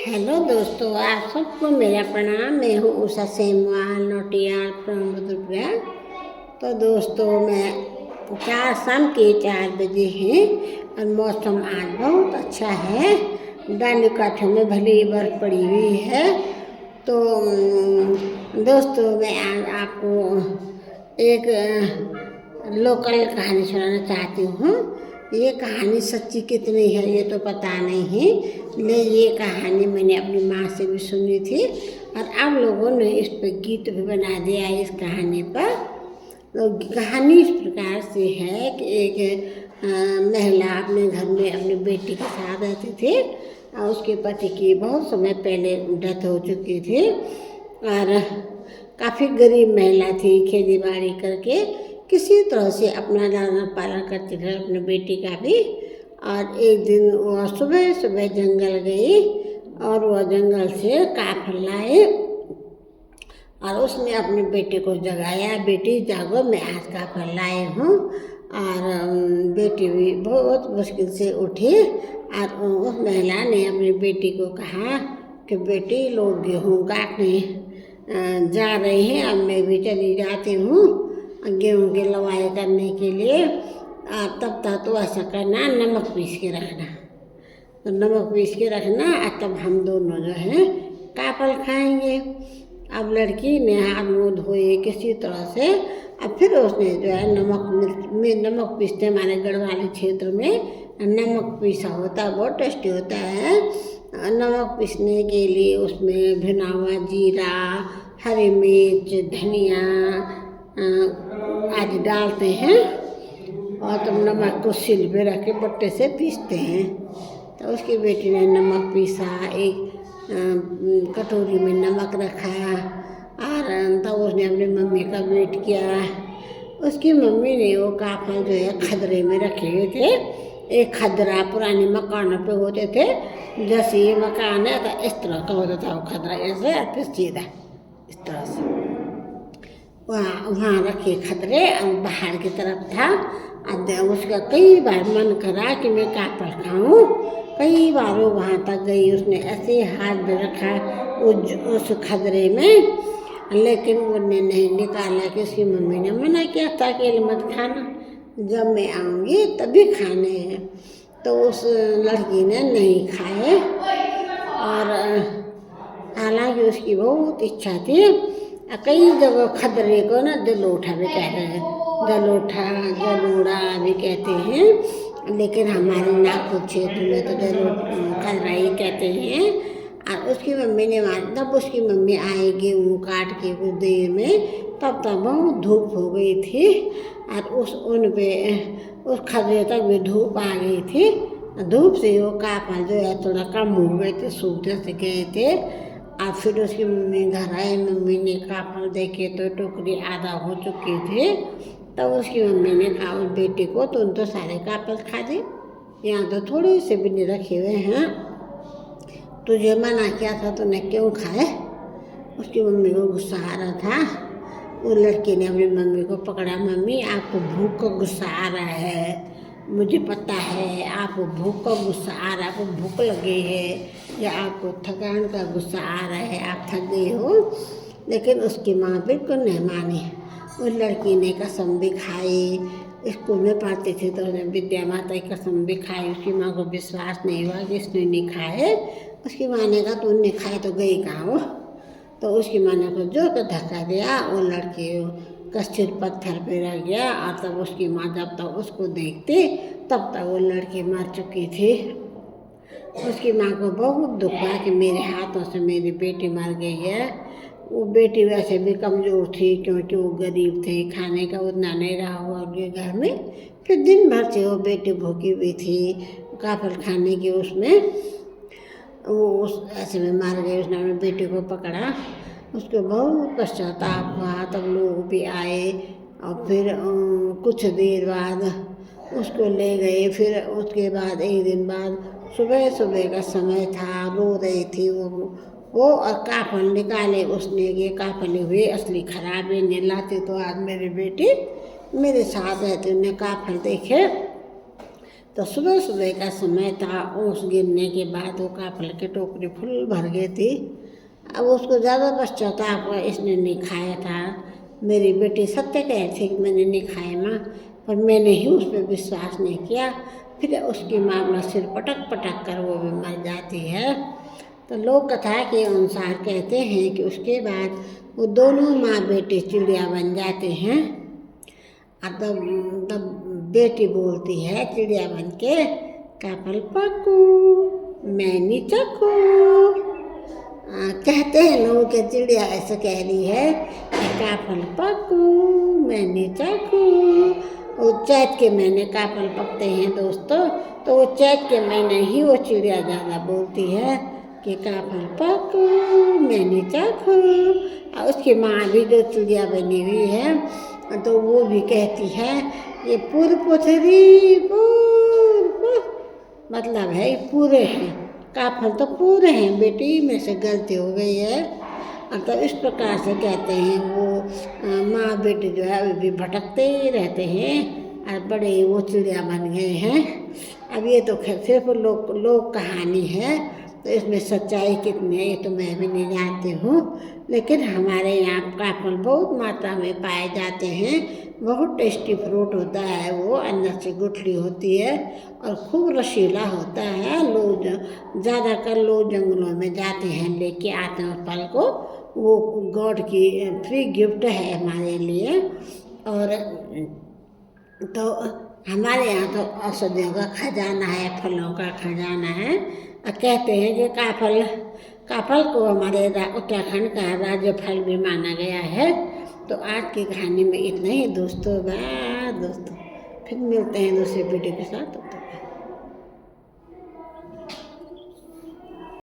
Hello दोस्तों, आप सबको मेरा प्रणाम। मैं हूँ उषा सेमवाल नोटियाल फ्रॉम रुद्रप्रयाग। तो दोस्तों, मैं शाम के 4 बजे हैं और मौसम आज बहुत अच्छा है। डाली काठों में भली बर्फ पड़ी हुई है। तो दोस्तों, मैं आज आपको एक लोकल कहानी सुनाना चाहती हूँ। ये कहानी सच्ची कितनी है ये तो पता नहीं है, लेकिन ये कहानी मैंने अपनी माँ से भी सुनी थी और आप लोगों ने इस पर गीत भी बना दिया है इस कहानी पर। तो कहानी इस प्रकार से है कि एक महिला अपने घर में अपनी बेटी के साथ रहती थी और उसके पति की बहुत समय पहले डेथ हो चुकी थी और काफ़ी गरीब महिला थी। खेती बाड़ी करके किसी तरह से अपना लालन पालन करती थी अपने बेटी का भी। और एक दिन वह सुबह सुबह जंगल गई और वह जंगल से काफल लाई और उसने अपने बेटे को जगाया, बेटी जागो, मैं आज काफल लाए हूँ। और बेटी भी बहुत मुश्किल से उठी और उस महिला ने अपनी बेटी को कहा कि बेटी लोग गेहूँ काटने जा रहे हैं, अब मैं भी चली जाती हूँ गेहूँ की लवाई करने के लिए। तब तक तो ऐसा करना, नमक पीस के रखना। तो नमक पीस के रखना और तब हम दोनों जो है काफल खाएंगे। अब लड़की ने हाथ मुँह धोए किसी तरह से, अब फिर उसने जो है नमक पीसते हमारे गढ़वाली क्षेत्र में नमक पीसा होता है, बहुत टेस्टी होता है। नमक पीसने के लिए उसमें भुना हुआ जीरा, हरी मिर्च, धनिया आदि डालते हैं और तब नमक को सिल पे रख के बट्टे से पीसते हैं। तो उसकी बेटी ने नमक पीसा, एक कटोरी में नमक रखा और तब उसने अपनी मम्मी का वेट किया। उसकी मम्मी ने वो काफल जो है खदरे में रखे हुए थे। एक खदरा पुराने मकानों पे होते थे, जैसे ये मकान है तो इस तरह का होता था वो खदरा, ऐसे फिर सीधा इस तरह से वहाँ रखे खतरे और बाहर की तरफ था। उसका कई बार मन करा कि मैं काफल खाऊं। कई बार वो वहाँ तक गई, उसने ऐसे हाथ में रखा उस खदरे में, लेकिन उन्होंने नहीं निकाला कि उसकी मम्मी ने मना किया था कि मत खाना, जब मैं आऊँगी तभी खाने हैं। तो उस लड़की ने नहीं खाए और हालांकि उसकी बहुत इच्छा थी। कई जगह खदरे को ना जलोठा भी कहते हैं, जलोड़ा भी कहते हैं, लेकिन हमारे नागपुर क्षेत्र में तो खदरा ही कहते हैं। और उसकी मम्मी ने तब उसकी मम्मी आएगी वो काट के कुछ देर में, तब तक बहुत धूप हो गई थी और उस खदरे तक भी धूप आ गई थी। धूप से वो काफल जो है थोड़ा कम हो गए थे, सूखते से गए थे। और फिर उसकी मम्मी घर आई, मम्मी ने काफल देखे तो टोकरी आधा हो चुकी थी। तब उसकी मम्मी ने कहा उस बेटी को, तुम तो सारे काफल खा दे, यहाँ तो थोड़े से भी नहीं रखे हुए हैं, तुझे मना किया था तूने क्यों खाए। उसकी मम्मी को गुस्सा आ रहा था। वो लड़की ने अपनी मम्मी को पकड़ा, मम्मी आपको भूख का गुस्सा आ रहा है, मुझे पता है आपको भूख का गुस्सा आ रहा है, आपको भूख लगी है या आपको थकान का गुस्सा आ रहा है, आप थक गई हो। लेकिन उसकी माँ बिल्कुल नहीं मानी। उस लड़की ने कसम भी खाई, स्कूल में पढ़ती थी तो उसने विद्या माता की कसम भी खाई। उसकी माँ को विश्वास नहीं हुआ कि इसने नहीं खाए। उसकी माँ ने कहा तूने खाए तो गई कहाँ हो। तो उसकी माँ ने को जो तो धक्का दिया, वो लड़की का सिर पत्थर पे रह गया। और तब उसकी माँ जब तक उसको देखती तब तक वो लड़की मर चुकी थी। उसकी माँ को बहुत दुख हुआ कि मेरे हाथों से मेरी बेटी मर गई है। वो बेटी वैसे भी कमज़ोर थी क्योंकि वो गरीब थे, खाने का उतना नहीं रहा हुआ उनके घर में। फिर दिन भर से वो बेटी भूखी हुई थी काफल खाने की, उसमें वो उस ऐसे में मार गई। उसने अपनी बेटी को पकड़ा, उसको बहुत पश्चाताप हुआ। तब लोग भी आए और फिर कुछ देर बाद उसको ले गए। फिर उसके बाद एक दिन बाद सुबह सुबह का समय था, रो रही थी वो और काफल निकाले उसने, ये काफल हुए असली खराब है, नहीं लाते तो आज मेरी बेटी मेरे साथ रहती। उन्हें काफल देखे तो सुबह सुबह का समय था, ओस गिरने के बाद वो काफल की टोकरी फुल भर गई थी। अब उसको ज़्यादा पश्चाताप हुआ, इसने नहीं खाया था। मेरी बेटी सत्य कह थी कि मैंने नहीं खाया माँ, पर मैंने ही उस पर विश्वास नहीं किया। फिर उसकी माँ अपना सिर पटक पटक कर वो भी मर जाती है। तो लोक कथा के अनुसार कहते हैं कि उसके बाद वो दोनों माँ बेटे चिड़िया बन जाते हैं। तब बेटी बोलती है चिड़िया बन के, काफल पकू मैं चखू। कहते हैं लोग कि चिड़िया ऐसे कह रही है कि काफल पकू मैं चखू। वो चैत के महीने काफल पकते हैं दोस्तों, तो वो चैत के महीने ही वो चिड़िया ज़्यादा बोलती है कि काफल पकू मैं चखू। और उसकी माँ भी जो चिड़िया बनी हुई है तो वो भी कहती है ये पूर पुथरी पूर, मतलब है पूरे हैं, काफल तो पूरे हैं बेटी, में से गलती हो गई है। तो इस प्रकार से कहते हैं वो माँ बेटे जो है अभी भी भटकते ही रहते हैं और बड़े वो चिड़िया बन गए हैं। अब ये तो सिर्फ लोक कहानी है, तो इसमें सच्चाई कितनी है ये तो मैं भी नहीं जानती हूँ, लेकिन हमारे यहाँ काफल बहुत मात्रा में पाए जाते हैं। बहुत टेस्टी फ्रूट होता है, वो अंदर से गुठली होती है और खूब रसीला होता है। लोग ज़्यादातर लोग जंगलों में जाते हैं, लेके आते हैं फल को, वो गॉड की फ्री गिफ्ट है हमारे लिए। और तो हमारे यहाँ तो औषधियों का खजाना है, फलों का खजाना है। और कहते हैं कि काफल को हमारे उत्तराखंड का राज्य फल भी माना गया है। तो आज की कहानी में इतना ही दोस्तों। बाय दोस्तों, फिर मिलते हैं दूसरे वीडियो के साथ।